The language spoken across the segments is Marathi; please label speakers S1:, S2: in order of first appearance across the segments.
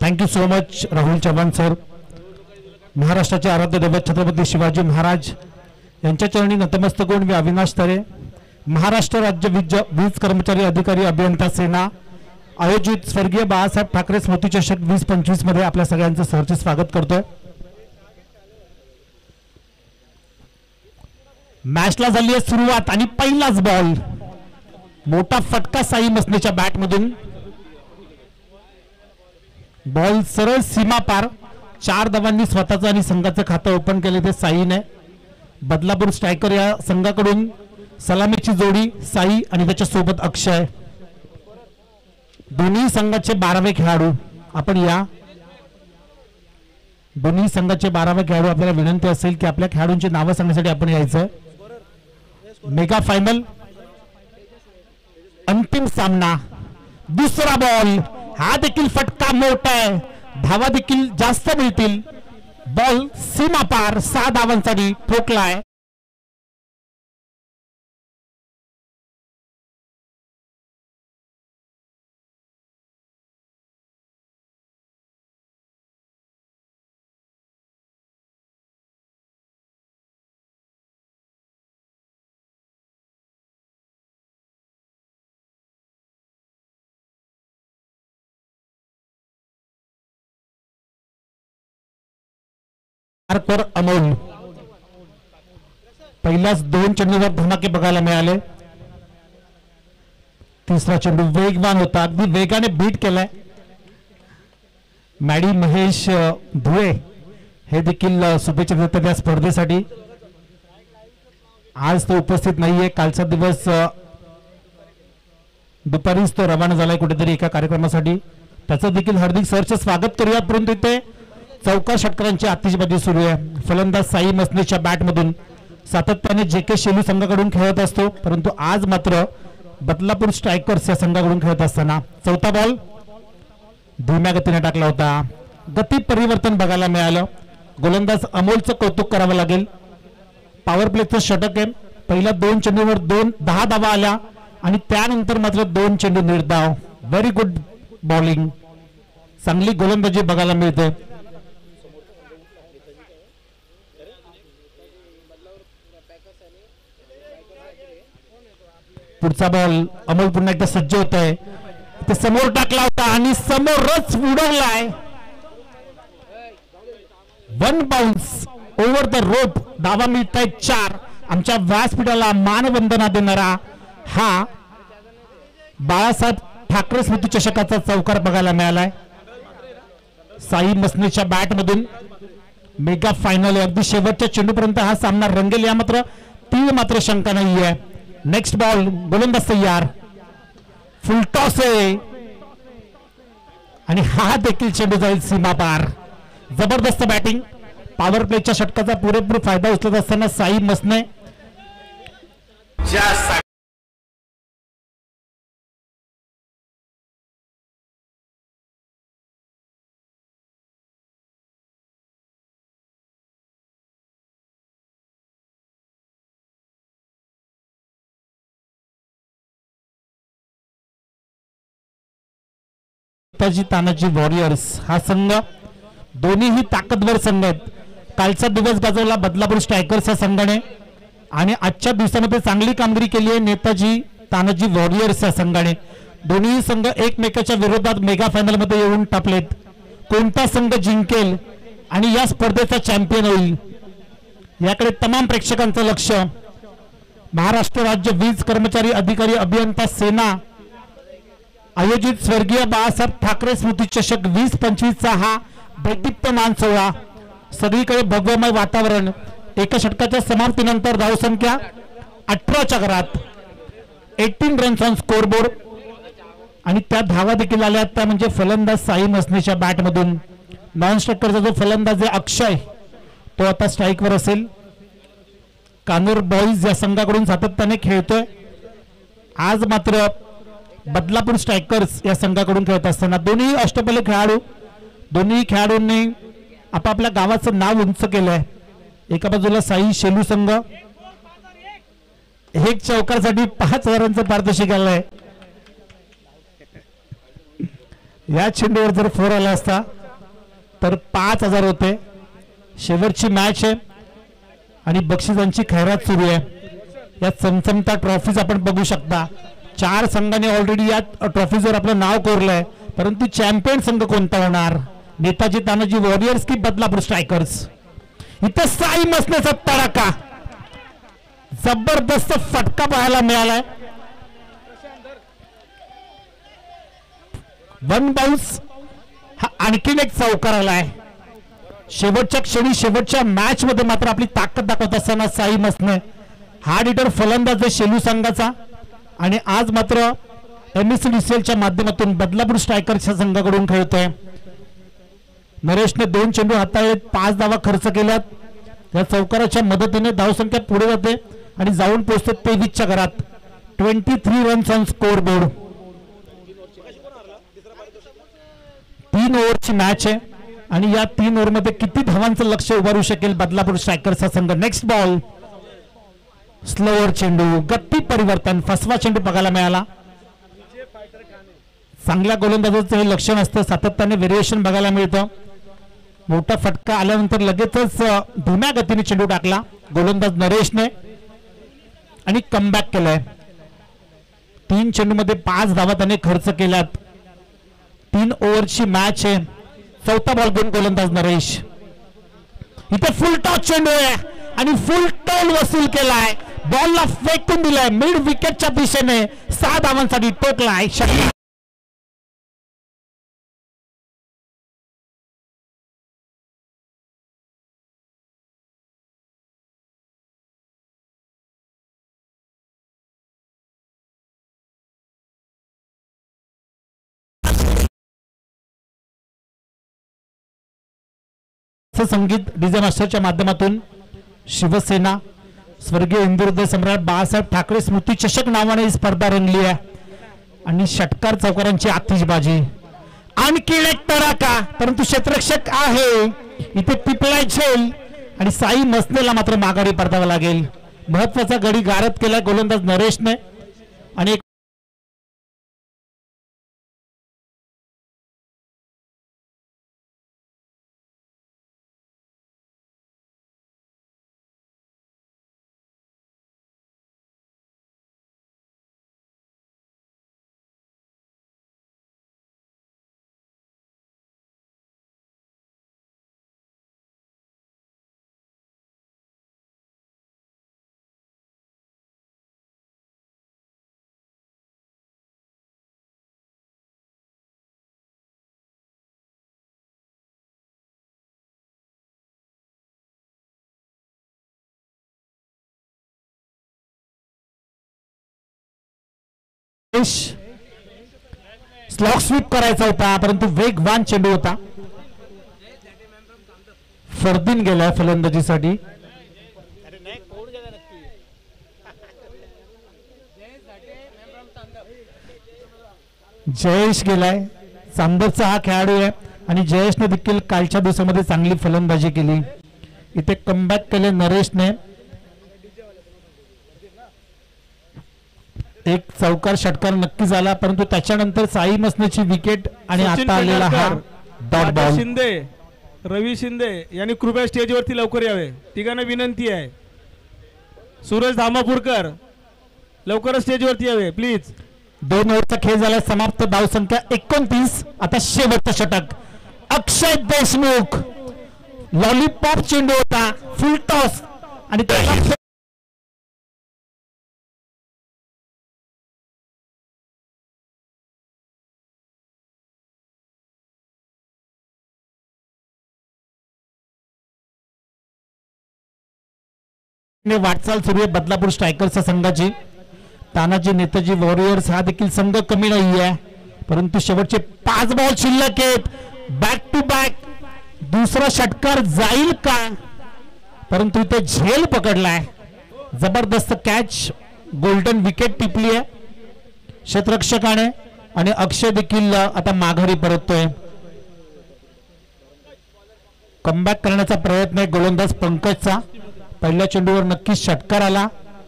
S1: Thank you so much Rahul Chavan sir. महाराष्ट्राचे आराध्य दैवत छत्रपती शिवाजी महाराज यांच्या चरणी नतमस्तक होऊन मी अविनाश तरे, महाराष्ट्र राज्य वीज कर्मचारी अधिकारी अभियंता सेना आयोजित स्वर्गीय बाळासाहेब ठाकरे स्मृती चषक 2025 मध्ये आपल्या सगळ्यांचं सहर्ष स्वागत करतोय. मॅचला झाली आहे सुरुवात आणि पहिलाच बॉल, मोठा फटका साई मसनेच्या बॅट मधून. बॉल सरळ सीमा पार. 4 धावांनी स्वतःचं आणि संघाचं खातं ओपन केले ते साईने. बदलापूर स्ट्रायकर या संघाकडून सलामीची जोडी साई आणि त्याच्या सोबत अक्षय. दोन्ही संघाचे 12वे खेळाडू आपण या. दोन्ही संघाचे 12वे खेळाडू. आपल्याला विनंती असेल की आपल्या खेळाडूंची नावं सांगण्यासाठी आपण यायचं. मेगा फायनल अंतिम सामना. दुसरा बॉल, हा देखील फटका मोठा आहे, धावा देखील जास्त मिळतील. बॉल सीमा पार 6 धावांसाठी ठोकलाय. पर अमोल पहिल्याच 2 चेंडूवर धमाके बघायला मिळाले. तिसरा चेंडू वेगवान होता, अगदी वेगाने बीट केलाय. मॅडी महेश धुळे हे देखील शुभेच्छा देतात या स्पर्धेसाठी. आज तो उपस्थित नाहीये. कालचा दिवस दुपारीच तो रवाना झालाय कुठेतरी एका कार्यक्रमासाठी. त्याचं देखील हार्दिक सहर्ष स्वागत करूयात. परंतु इथे चौकार षटकारांची आतिषबाजी सुरू आहे. फलंदाज साई मसनेच्या बॅट मधून सातत्याने JK शेलू संघाकडून खेळत असतो, परंतु आज मात्र बदलापूर स्ट्रायकर्स या संघाकडून खेळत असताना चौथा बॉल धीम्या गतीने टाकला होता. गती परिवर्तन बघायला मिळालं. गोलंदाज अमोलचं कौतुक करावं लागेल. पॉवर प्लेचं षटक आहे. पहिल्या 2 चेंडूवर 10 धावा आल्या आणि त्यानंतर मात्र 2 चेंडू निर्धाव. व्हेरी गुड बॉलिंग, चांगली गोलंदाजी बघायला मिळते. पुढचा बॉल अमोल पुन्हा एकदा सज्ज होत आहे. ते समोर टाकला होता आणि समोरच उडवलाय. 1 बाउन्स ओव्हर द रोप. धावा मिळत आहेत 4. आमच्या व्यासपीठाला मानवंदना देणारा हा बाळासाहेब ठाकरे स्मृती चषकाचा चौकार बघायला मिळालाय. साई मसनेच्या बॅट मधून मेगा फायनल. अगदी शेवटच्या चेंडूपर्यंत हा सामना रंगेल या मात्र तीळ शंका नाहीये. नेक्स्ट बॉल, गोलंदाज तयार, फुल टॉस आहे आणि हा देखील चेंडू जाईल सीमा पार. जबरदस्त बॅटिंग. पॉवर प्लेच्या षटकाचा पुरेपूर फायदा उचलत असताना साई मसने तानाजी वॉरियर्स हा संघ, दोन्हीही ताकदवर संघ आहेत. कालचा दिवस गाजवला बदलापूर स्ट्रायकर्स या संघाने आणि आजच्या दिवसामध्ये चांगली कामगिरी केली आहे नेताजी तानाजी वॉरियर्स या संघाने. दोन्ही संघ एकमेकाच्या विरोधात मेगा फायनल मध्ये येऊन टपलेत. कोणता संघ जिंकेल आणि या स्पर्धेचा चॅम्पियन होईल याकडे तमाम प्रेक्षकांचं लक्ष. महाराष्ट्र राज्य वीज कर्मचारी अधिकारी अभियंता सेना आयोजित स्वर्गीय बाळासाहेब ठाकरे स्मृती चषक 2025 चा हा दैदिप्यमान सोहळा. सगळीकडे भव्यमय वातावरण. एका षटकाच्या समाप्तीनंतर धावसंख्या 18च्या घरात. 18 रन्स ऑन स्कोरबोर्ड आणि त्या धावा देखील आल्या त्या म्हणजे फलंदाज साई मसनेच्या बॅट मधून. नॉन स्ट्रायकरचा जो फलंदाज आहे अक्षय तो आता स्ट्राईकवर असेल. कानूर बॉईज या संघाकडून सातत्याने खेळतोय. आज मात्र बदलापूर स्ट्रायकर्स या संघाकडून खेळत असताना दोन्ही अष्टपैलू खेळाडू, दोन्ही खेळाडूंनी आपापल्या गावाचं नाव उंच केलंय. एका बाजूला साई शेलू संघ एक चौकारसाठी 5,000चं पारितोषिक आलंय. या चेंडूवर जर 4 आला असता तर 5,000 होते. शेवटची मॅच आहे आणि बक्षिसांची खैरात सुरू आहे. या चमचमता ट्रॉफीज आपण बघू शकता. 4 संघाने ऑलरेडी या ट्रॉफीजवर आपलं नाव कोरलंय, परंतु चॅम्पियन संघ कोणता होणार? नेताजी तानाजी वॉरियर्स की बदलापूर स्ट्रायकर्स? इथे साई मसनेचा तडाखा, जबरदस्त फटका पाहायला मिळालाय. 1 बाउन्स हा आणखीन एक चौकार आलाय. शेवटच्या क्षणी शेवटच्या मॅच मध्ये मात्र आपली ताकद दाखवत असताना साई मसने हार्ड हिटर फलंदाज शेलू संघाचा आणि आज मात्र MSCDCLच्या माध्यमातून बदलापूर स्ट्रायकर्सच्या संघाकडून खेळतोय. नरेशने 2 चेंडू हाताळले, 5 धावा खर्च केल्यात. या चौकाराच्या मदतीने धावसंख्या पुढे जाते आणि जाऊन पोहोचते 23च्या घरात. 23 रन्स ऑन स्कोर बोर्ड. 3 ओव्हरची मॅच आहे आणि या 3 ओव्हरमध्ये किती धावांचं लक्ष उभारू शकेल बदलापूर स्ट्रायकर्सचा संघ? नेक्स्ट बॉल, स्लोअर चेंडू, गती परिवर्तन, फसवा चेंडू बघायला मिळाला. चांगल्या गोलंदाजाचं हे लक्षण असतं, सातत्याने व्हेरिएशन बघायला मिळतं. मोठा फटका आल्यानंतर लगेचच धीम्या गतीने चेंडू टाकला गोलंदाज नरेशने आणि कमबॅक केलाय. 3 चेंडूमध्ये 5 धावा त्याने खर्च केल्यात. 3 ओव्हरची मॅच आहे. 4था बॉल घेऊन गोलंदाज नरेश. इथे फुल टॉस चेंडू आहे आणि फुल टोल वसूल केलाय. बॉलला फेकून दिलाय मिड विकेटच्या दिशेने. 6 धावांसाठी टोकलाय. संगीत डीजे मास्टरच्या माध्यमातून शिवसेना स्वर्गीय हिंदुहृदय सम्राट बाळासाहेब ठाकरे स्मृती चषक नावाने ही स्पर्धा रंगली आहे आणि षटकार चौकारांची आतिषबाजी. आणखी एक तडाखा, परंतु क्षेत्ररक्षक आहे इथे पिपलाय झेल आणि साई मसनेला मात्र माघारी परतावा लागेल. महत्वाचा गडी गारद केला गोलंदाज नरेशने आणि स्लॉग स्वीप करायचा होता, परंतु वेगवान चेंडू होता. फरदीन गेलाय फलंदाजीसाठी. जयेश गेलाय. चांदरचा हा खेळाडू आहे आणि जयेशने देखील कालच्या दिवसामध्ये चांगली फलंदाजी केली. इथे कमबॅक केले नरेशने. एक चौकार षटकार नक्की झाला, परंतु त्याच्यानंतर साई मसनेची विकेट आणि आता आलेला हा डॉट बॉल.
S2: शिंदे, रवी शिंदे यांनी कृपया स्टेजवरती लवकर यावे. तिघांना विनंती आहे. सूरज धामापूरकर लवकरच स्टेजवरती यावे प्लीज.
S1: 2 ओव्हरचा खेळ झाला समाप्त. धावसंख्या 29. आता शेवटचं षटक. अक्षय देशमुख. लॉलीपॉप चेंडू होता, फुल टॉस आणि वाटचाल सुरू आहे बदलापूर स्ट्रायकर्सच्या संघाची. तानाजी नेताजी वॉरियर्स हा देखील संघ कमी नाही आहे, परंतु शेवटचे 5 बॉल शिल्लक आहेत. बॅक टू बॅक दुसरा षटकार जाईल का? परंतु इथे झेल पकडलाय. जबरदस्त कॅच, गोल्डन विकेट टिपली आहे क्षेत्ररक्षकाने आणि अक्षय देखील आता माघारी परततोय. कमबॅक करण्याचा प्रयत्न आहे गोलंदाज पंकजचा. पहिल्या चेंडूवर नक्कीच षटकार आला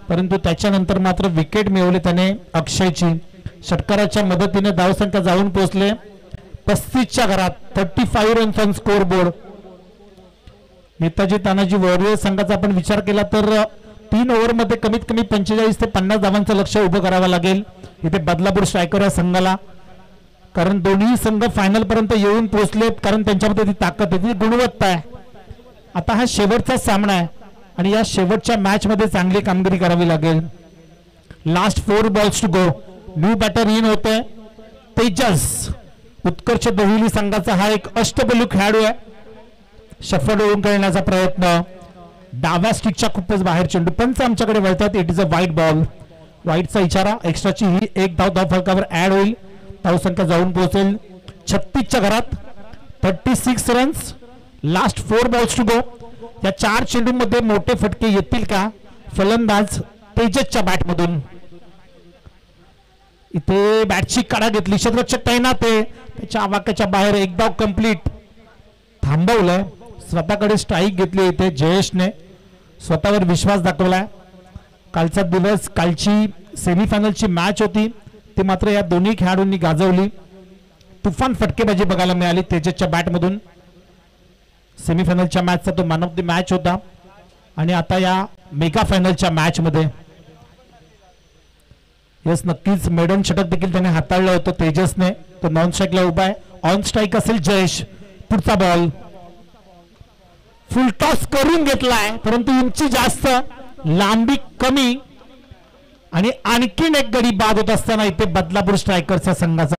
S1: परंतु त्याच्यानंतर मात्र विकेट मिळवले त्याने अक्षयची. षटकाराच्या मदतीने धावसंख्या जाऊन पोहोचले 35च्या घरात. 35 runs on score board. Netaji Tanaji warrior संघाचा आपण विचार केला तर 3 ओव्हरमध्ये कमीत कमी 45 ते 50 धावांचं लक्ष उभं करावं लागेल इथे बदलापूर स्ट्रायकर या संघाला, कारण दोन्ही संघ फायनल पर्यंत येऊन पोहोचलेत, कारण त्यांच्यामध्ये ती ताकद आहे, ती गुणवत्ता आहे. आता हा शेवटचा सामना आहे आणि या शेवटच्या मॅच मध्ये चांगली कामगिरी करावी लागेल. Last 4 balls to go. New batter in होते तेजस. उत्कर्ष दोहिली संघाचा हा एक अष्टपैलू खेळाडू आहे. शफल होऊन करण्याचा प्रयत्न. डाव्या स्टिकच्या खूपच बाहेर चेंडू. पंच आमच्याकडे वळतात. It is a white ball. व्हाईटचा इशारा. एक्स्ट्राची ही एक धाव फलकावर ऍड होईल. धावसंख्या जाऊन पोहोचेल 36च्या घरात. 36 runs. Last 4 balls to go. या 4 चेंडूंमध्ये मोठे फटके येतील का? फलंदाज तेजसच्या बॅटमधून. इथे बॅटची काढा घेतली. क्षेत्ररक्षक तैनात आहे. त्याच्या आवाक्याच्या बाहेर एक धाव कंप्लीट. थांबवलंय. स्वतःकडे स्ट्राईक घेतली. इथे जयेशने स्वतःवर विश्वास दाखवलाय. कालचा दिवस, कालची सेमीफायनलची मॅच होती ती मात्र या दोन्ही खेळाडूंनी गाजवली. तुफान फटकेबाजी बघायला मिळाली तेजसच्या बॅटमधून. सेमीफायनलच्या मॅचचा तो मॅन ऑफ द मॅच होता आणि आता या मेगा फायनलच्या मॅच मध्ये यस नक्कीच मेडन षटक देखील त्याने हाताळलं होतं तेजसने. तो नॉन स्ट्राईकला उभा आहे. ऑन स्ट्राईक असेल जयेश. पुढचा बॉल फुल टॉस करून घेतलाय, परंतु उंची जास्त, लांबी कमी आणि आणखीन एक गडी बाद होत असताना इथे बदलापूर स्ट्रायकर्सच्या संघाचा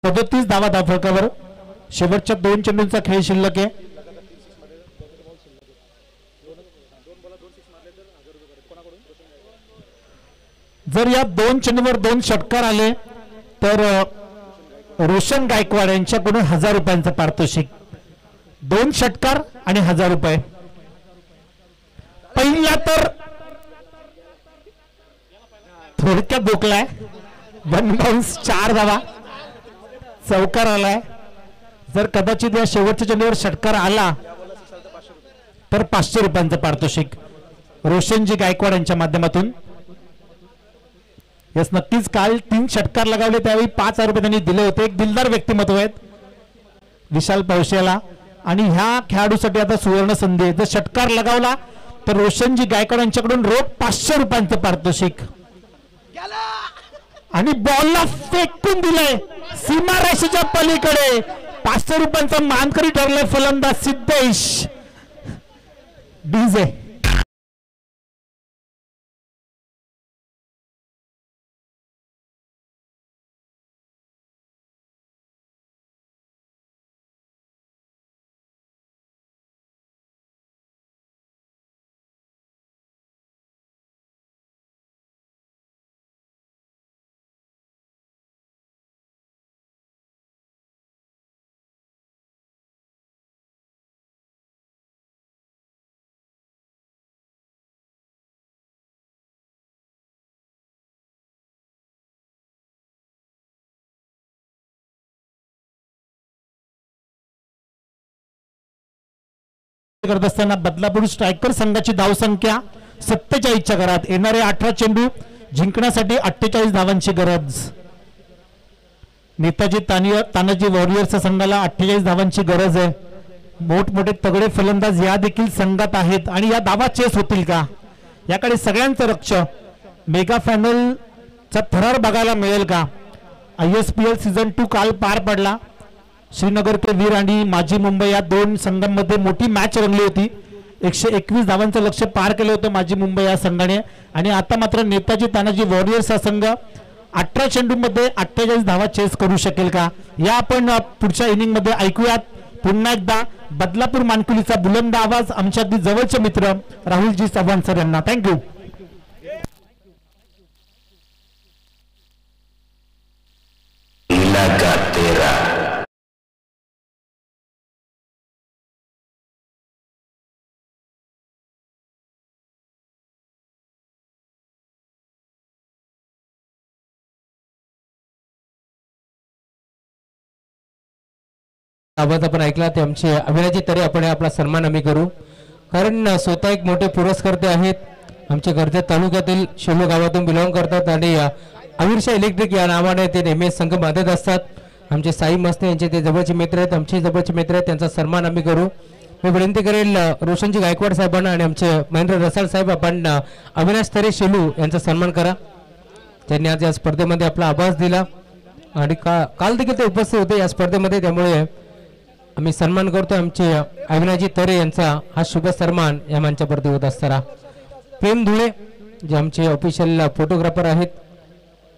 S1: सदतीस धावा धावफलकावर. शेवटच्या 2 चेंडूंचा खेळ शिल्लक आहे. जर या 2 चेंडूवर 2 षटकार आले तर रोशन गायकवाड यांच्याकडून 1000 रुपयांचं पारितोषिक. 2 षटकार आणि 1000 रुपये. पहिला तर थोडक्यात बोकलाय. 1 बाउन्स 4 धावा. चौकार आलाय. जर कदाचित या शेवटच्या चेंडूवर षटकार आला तर 500 रुपयांचं पारितोषिक रोशनजी गायकवाड यांच्या माध्यमातून. यस नक्कीच काल 3 षटकार लगावले त्यावेळी 5000 रुपये त्यांनी दिले होते. एक दिलदार व्यक्तिमत्व आहेत विशाल पौशेला आणि ह्या खेळाडूसाठी आता सुवर्ण संधी आहे. जर षटकार लगावला तर रोशनजी गायकवाड यांच्याकडून रोख 500 रुपयांचं पारितोषिक. आणि बॉलला फेकून दिलंय सीमा रेषेच्या पलीकडे. 500 रुपयांचा मानकरी ठरलाय फलंदाज सिद्धेश डीजे. करत असताना बदलापूर स्ट्रायकर संघाची धावसंख्या 47च्या घरात. येणारे 18 चेंडू जिंकण्यासाठी 48 धावांची गरज. नेताजी तानाजी वॉरियर्स संघाला 48 धावांची गरज आहे. मोठमोठे तगडे फलंदाज या देखील संघात आहेत आणि या धावा चेस होतील का याकडे सगळ्यांचं लक्ष. मेगा फायनलचा थरार बघायला मिळेल का? ISPL सीझन 2 काल पार पडला. श्रीनगर के वीर आणि माजी मुंबई या 2 संघांमध्ये मोठी मॅच रंगली होती. 121 धावांचं लक्ष्य पार केलं होतं माजी मुंबई या संघाने आणि आता मात्र नेताजी तानाजी वॉरियर्स हा संघ 18 चेंडूमध्ये 48 धावा चेस करू शकेल का या आपण पुढच्या इनिंग मध्ये ऐकूयात. पुन्हा एकदा बदलापूर मानकुलीचा बुलंद आवाज आमच्या अगदी जवळचे मित्र राहुलजी चव्हाण सर यांना. थँक्यू.
S3: आवाज आपण ऐकला ते आमचे अभिराजी तरे आपण आपला सन्मान आम्ही करू, कारण स्वतः एक मोठे पुरस्कर्ते आहेत आमच्या कर्जत तालुक्यातील शेलू गावातून बिलॉंग करतात आणि अमीरशा इलेक्ट्रिक या नावाने ते नेहमी संघ बांधत असतात. आमचे साई मस्ते यांचे ते जवळचे मित्र आहेत, आमचे जवळचे मित्र आहेत, त्यांचा सन्मान आम्ही करू. मी विनंती करेल रोशनजी गायकवाड साहेबांना आणि आमचे महेंद्र रसाळ साहेब आपण अविनाश तरे शेलू यांचा सन्मान करा, त्यांनी आज या स्पर्धेमध्ये आपला आभास दिला आणि काल देखील ते उपस्थित होते या स्पर्धेमध्ये, त्यामुळे आम्ही सन्मान करतो आमचे अविनाशजी तरे यांचा हा शुभ सन्मान या मंचावरती होत असताना. प्रेम धुळे जे आमचे ऑफिशियल फोटोग्राफर आहेत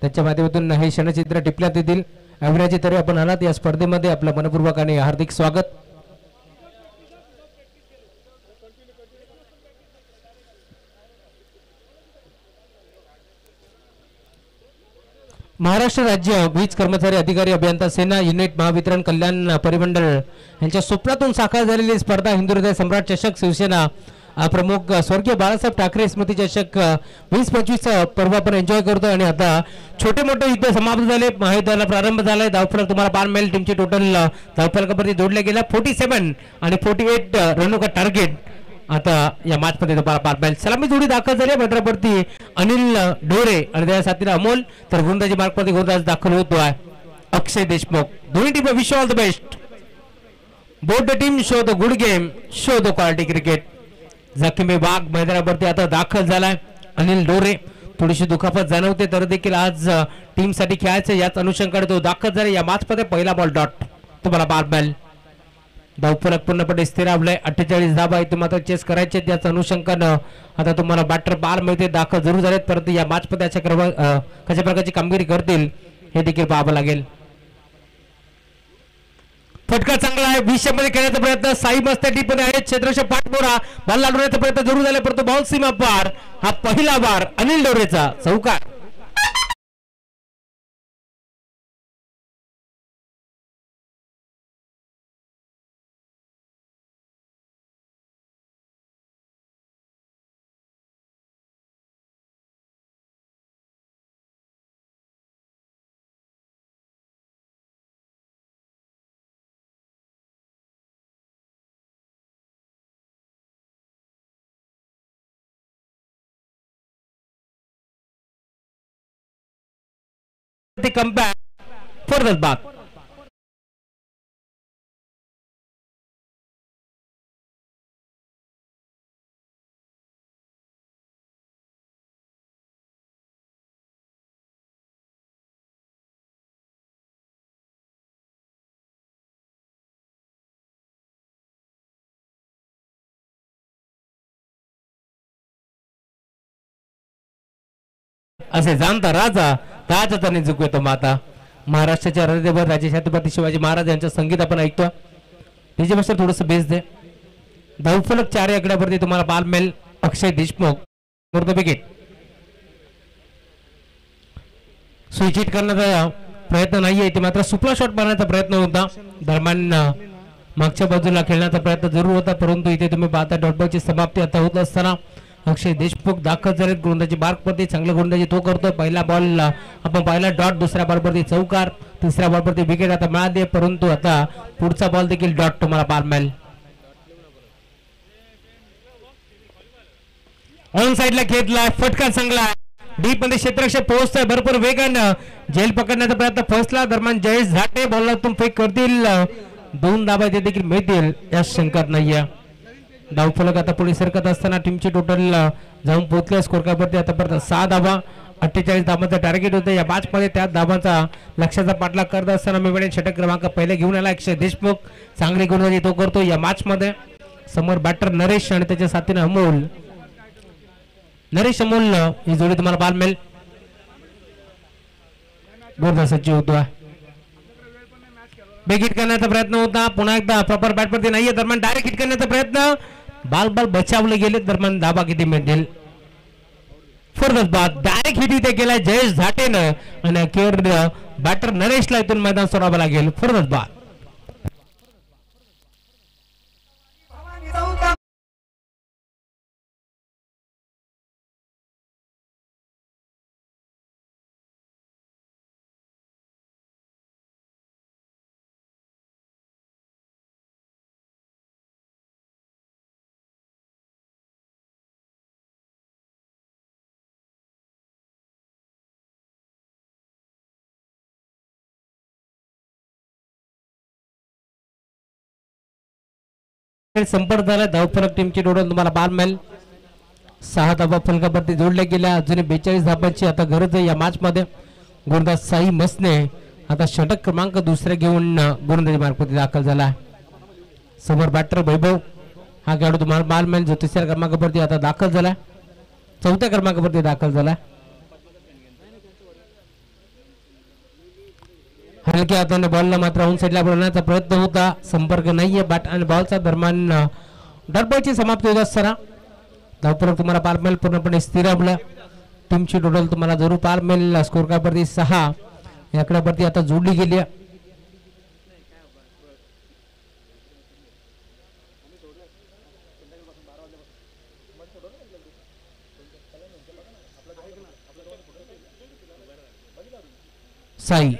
S3: त्यांच्या माध्यमातून हे क्षणचित्र टिपण्यात येतील. अविनाशजी तरे आपण आलात या स्पर्धेमध्ये, आपलं मनपूर्वक आणि हार्दिक स्वागत. महाराष्ट्र राज्य वीज कर्मचारी अधिकारी अभियंता सेना युनिट महावितरण कल्याण परिमंडळ यांच्या स्वप्नातून साकार झालेली स्पर्धा हिंदू हृदय सम्राट चषक शिवसेना प्रमुख स्वर्गीय बाळासाहेब ठाकरे स्मृती चषक 20-25 पर्व आपण एन्जॉय करतो. आणि आता छोटे मोठे युद्ध समाप्त झाले, महायुद्धाला प्रारंभ झालाय. धावफलक तुम्हाला पार मिळेल. टीमची टोटल धावफलकावरती जोडल्या गेल्या 47 आणि 48 रन का टार्गेट. आता या मॅच मध्ये तुम्हाला पार मिळेल. सलामी जोडी दाखल झाली मैदानावरती अनिल ढोरे आणि त्या साथीला अमोल, तर गोलंदाजी मार्कवरती गोलंदाज दाखल होतोय अक्षय देशमुख. दोन्ही team wish all the best. Both the team show the good game, show the quality cricket. जखमी वाघ मैदानावरती आता दाखल झालाय. अनिल डोरे थोडीशी दुखापत जाणवते तर देखील आज टीम साठी खेळायचं याच अनुषंगाने तो दाखल झाला. या मॅच मध्ये पहिला बॉल डॉट तुम्हाला पार मिळेल. धावफलक पूर्णपणे स्थिरावलाय. 48 धावा आहेत मात्र चेस करायचे त्याच अनुषंगानं आता तुम्हाला बॅटर बार मिळते. दाखल जरूर झालेत परंतु या मॅच मध्ये कशा प्रकारची कामगिरी करतील हे देखील पाहावं लागेल. फटका चांगला आहे. 20 मध्ये खेळण्याचा प्रयत्न साई मस्ते टीप मध्ये आहे. क्षेत्ररक्षक पाठमोरा बॉल लावण्याचा प्रयत्न जरूर झाला परंतु बॉल सीमा पार. हा पहिला बार अनिल डोरेचा चौकार. Come back for the back. असे जाणता राजा राजाचा झुकवतो माता. महाराष्ट्राच्या हृदयभर राजे छत्रपती शिवाजी महाराज यांचं संगीत आपण ऐकतो. डीजे मास्टर थोडस बेस दे. धावफलक 4 आकड्यावरती तुम्हाला बाल मिळेल. अक्षय देशमुख विकेट. स्विच हिट करण्याचा प्रयत्न नाहीये ते मात्र सुपर शॉट मारण्याचा प्रयत्न होता. दरम्यान मागच्या बाजूला खेळण्याचा प्रयत्न जरूर होता परंतु इथे तुम्ही पाहता डॉटबॉलची समाप्ती आता होत असताना अक्षय देशमुख दाखल झालेत. गोलंदाजी मार्कवरती चांगलं गोलंदाजी तो करतोय. पहिला बॉल आपण पाहिला डॉट, दुसऱ्या बॉलवरती चौकार, तिसऱ्या बॉलवरती विकेट आता मिळाली परंतु आता पुढचा बॉल देखील डॉट तुम्हाला पार मिळेल. ऑन साइडला घेतला फटका चांगला. डीप मध्ये क्षेत्ररक्षक पोहोचतोय भरपूर वेगानं. झेल पकडण्याचा प्रयत्न फसला. दरम्यान जयेश झाटे बॉलतून फेक करतील. 2 धाबा ते देखील मिळतील या शंकात नाहीये. धावफलक आता पुढे सरकत असताना टीमची टोटल जाऊन पोहोचल्या स्कोर कार्डवरती आतापर्यंत 6 धाबा. 48 धाबांचं टार्गेट होतं या मॅच मध्ये. त्या धाबांचा लक्षाचा पाठलाग करत असताना मी वेळेत षटक क्रमांक पहिले घेऊन आला अक्षय देशमुख. चांगली गोलंदाजी तो करतो या मॅच मध्ये. समोर बॅटर नरेश आणि त्याच्या साथीने अमोल. नरेश अमोल ही जोडी तुम्हाला बाल मिळेल. गोलंदाजी होतो. बेग हिट करण्याचा प्रयत्न होता. पुन्हा एकदा प्रॉपर बॅट वरती नाहीये. दरम्यान डायरेक्ट हिट करण्याचा प्रयत्न. बाल बचावले गेले. दरम्यान धाबा किती मिळतील. फॉरवर्ड बाद डायरेक्ट हिट इथे केलाय जयेश झाटेनं आणि अखेर बॅटर नरेशला इथून मैदान सोडावं लागेल. फॉरवर्ड बाद. संपर्क झाला धावफलक टीमची टोटल तुम्हाला 12 मिळेल. 6 धावा फलकावरती जोडल्या गेल्या. अजून 42 धावांची आता गरज आहे या मॅच मध्ये. गोलंदाज साई मसने आता षटक क्रमांक दुसरे घेऊन गोलंदाजी मार्गावरती दाखल झाला. समोर बॅटर वैभव हा खेळाडू तुम्हाला 12 मिळेल. जो तिसऱ्या क्रमांकावरती आता दाखल झाला. चौथ्या क्रमांकावरती दाखल झाला. हलक्या हाताने बॉलला मात्र ऑन साईडला बोलण्याचा प्रयत्न होता. संपर्क नाहीये. बॅट आणि बॉलचा दरम्यान डॉटबॉलची समाप्ती होत असताना धावफलक तुम्हाला 12 मिळेल. पूर्णपणे स्थिरावलं. टीमची टोटल तुम्हाला जरूर 12 मिळेल. स्कोर कार्डवरती 6 या आकड्यावरती आता जोडली गेली. साई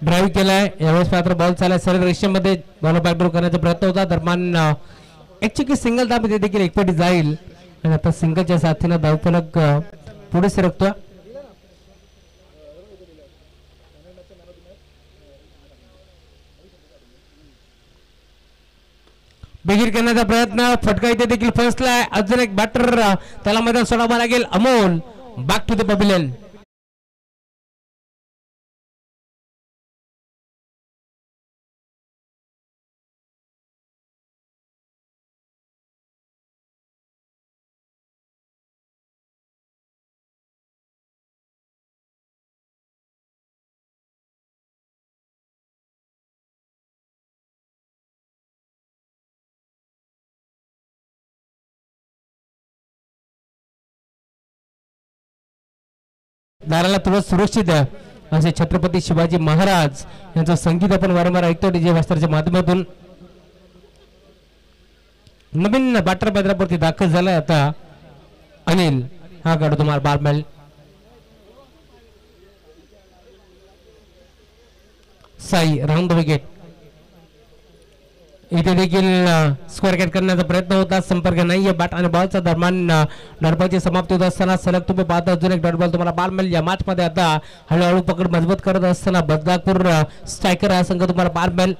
S3: ड्राईव्ह केलाय. यावेळेस मात्र बॉल चाललाय सरळ रेषेमध्ये. बॉल बॅकडोर करण्याचा प्रयत्न होता. दरम्यान ऍक्च्युअली सिंगल धाव देखील एकपटी जाईल आणि आता सिंगलच्या साथीनं धावफलक पुढे सरकतो. बिगीर करण्याचा प्रयत्न. फटका इथे देखील फसलाय. अजून एक बॅटर त्याला मैदान सोडावं लागेल. Amol back to the pavilion. दाराला थोडं सुरक्षित आहे असे छत्रपती शिवाजी महाराज यांचं संगीत आपण वारंवार ऐकतो डीजे मास्टरच्या माध्यमातून. नवीन बॅटर मैदानावरती दाखल झालाय आता अनिल हा खेळाडू तुम्हाला 12 मिळेल. Sai round the wicket. इथे देखील स्क्वेअर कॅट करण्याचा प्रयत्न होता. संपर्क नाहीये. बॅट आणि बॉलचा दरम्यान डॉटबॉलची समाप्ती होत असताना सलग तुम्ही पाहता अजून एक डॉटबॉल तुम्हाला 12 मिळेल. या मॅच मध्ये आता हळूहळू पकड मजबूत करत असताना बदलापूर स्ट्रायकर हा संघ तुम्हाला 12 मिळेल.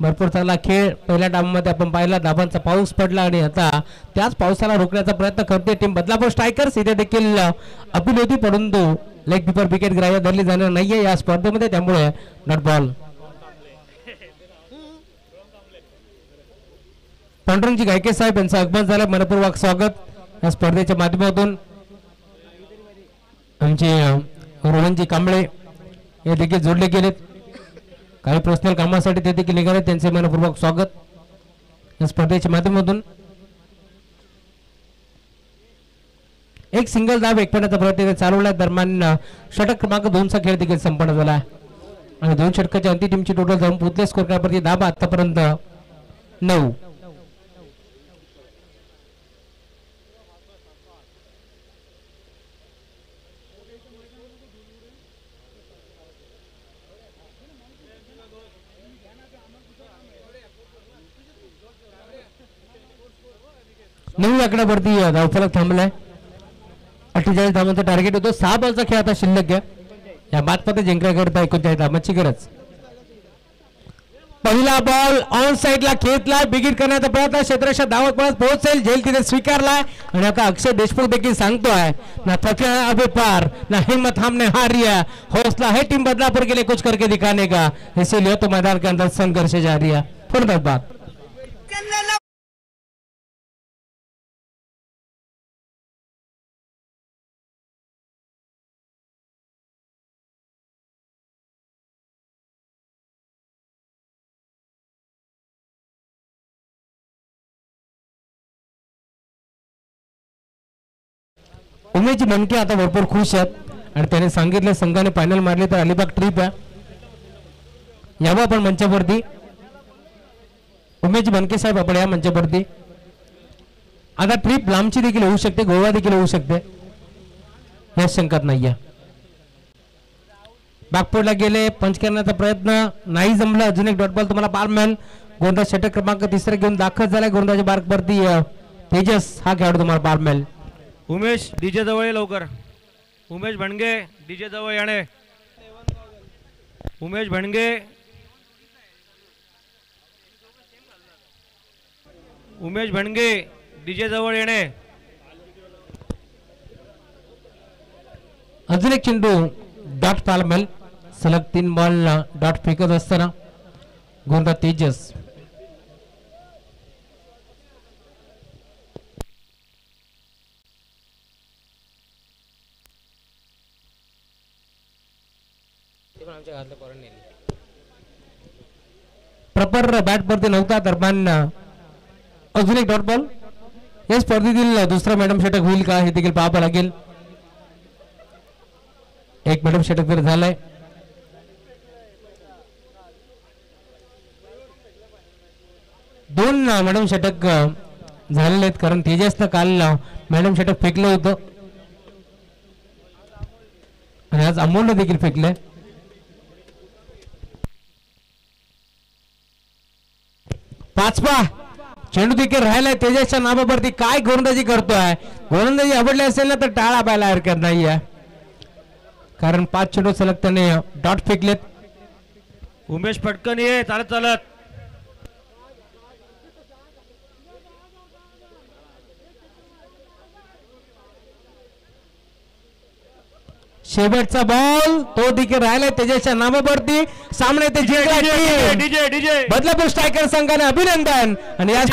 S3: भरपूर चांगला खेळ पहिल्या डावामध्ये आपण पाहिला. धाबांचा पाऊस पडला आणि आता त्याच पावसाला रोखण्याचा प्रयत्न करते टीम बदलापूर स्ट्रायकर्स. इथे देखील अपील होती परंतु लेग किपर विकेट ग्राह्य धरली जाणार नाहीये या स्पर्धेमध्ये. त्यामुळे डॉटबॉल. पांडुरंगजी गायके साहेब यांचं आगमन झालं. मनपूर्वक स्वागत या स्पर्धेच्या माध्यमातून. आमचे रोहनजी कांबळे हे देखील जोडले गेलेत. काही पर्सनल कामासाठी ते देखील निघाले. त्यांचे मनपूर्वक स्वागत या स्पर्धेच्या माध्यमातून. एक सिंगल धाव एक पणाचा प्रयत्न चालवला. दरम्यान षटक क्रमांक 2 चा खेळ देखील संपन्न झाला आणि 2 षटकाच्या अंतिम टीमची टोटल जाऊन पोहोचले. स्कोर कार्डवरती धावा आतापर्यंत 9. नऊ आकड्यावरती धावफलक थांबलाय. 48 धावांचा टार्गेट होतो. 6 बॉलचा खेळ आता शिल्लक आहे. या मॅचमध्ये जिंकण्याकरता 39 धावांची गरज. पहिला बॉल ऑन साइडला खेचला. बिगिट करण्याचा प्रयत्न. क्षेत्ररक्षक धावत पळत पोहोचेल. झेल तिथे स्वीकारलाय आणि आता अक्षय देशमुख देखील सांगतोय ना थके अभी पार ना हिम्मत हमने हारी है. हौसला है टीम बदलापुर के लिए कुछ करके दिखाने का. इसीलिए तो मैदान के अंदर संघर्ष जारी है. फुर्सत बात. उमेश मनके आता भरपूर खुश आहेत आणि त्याने सांगितले संघाने फायनल मारली तर अलिबाग ट्रिप आहे. यावं आपण मंचावरती. उमेश मनके साहेब आपण या मंचावरती. आता ट्रिप लांबची देखील होऊ शकते. गोवा देखील होऊ शकते. या शंकात नाहीये. बॅकफुटला गेले. पंच करण्याचा प्रयत्न नाही जमला. अजून एक डॉट बॉल तुम्हाला 12 मिळेल. गोलंदाज षटक क्रमांक 3 घेऊन दाखल झाला. गोलंदाज मार्कवरती तेजस हा खेळाडू तुम्हाला 12 मिळेल.
S2: उमेश डीजे जवळ ये लवकर. उमेश भणगे डीजे जवळ येणे. उमेश भणगे उमेश भणगे डीजे जवळ येणे.
S3: अजून एक चेंडू डॉट तालमेल. सलग 3 बॉल डॉट फेकत असताना गोलंदाज तेजस. प्रॉपर बॅट वरती नव्हता दरम्यान अजून एक डॉट बॉल. या स्पर्धेतील दुसरा मॅडम षटक होईल का हे देखील पाहावं लागेल. एक मॅडम षटक तर झालंय. दोन मॅडम षटक झालेले आहेत कारण तेजसनं काल मॅडम षटक फेकलं होतं आणि आज अमोलनं देखील फेकलंय. पाचवा चेंडू देखील राहिलाय तेजसच्या नावावरती. काय गोलंदाजी करतोय. गोलंदाजी आवडली असेल ना तर टाळा पाहायला हरकत नाहीये कारण 5 चेंडू सलग त्याने डॉट फेकलेत.
S2: उमेश पटकन ये चालत चालत.
S3: शेवटचा बॉल तो देखील राहिलाय तेजसच्या नावावरती. सामने ते जिंकला टीम
S2: डीजे
S3: बदलापूर स्ट्रायकर संघाने. अभिनंदन. आणि या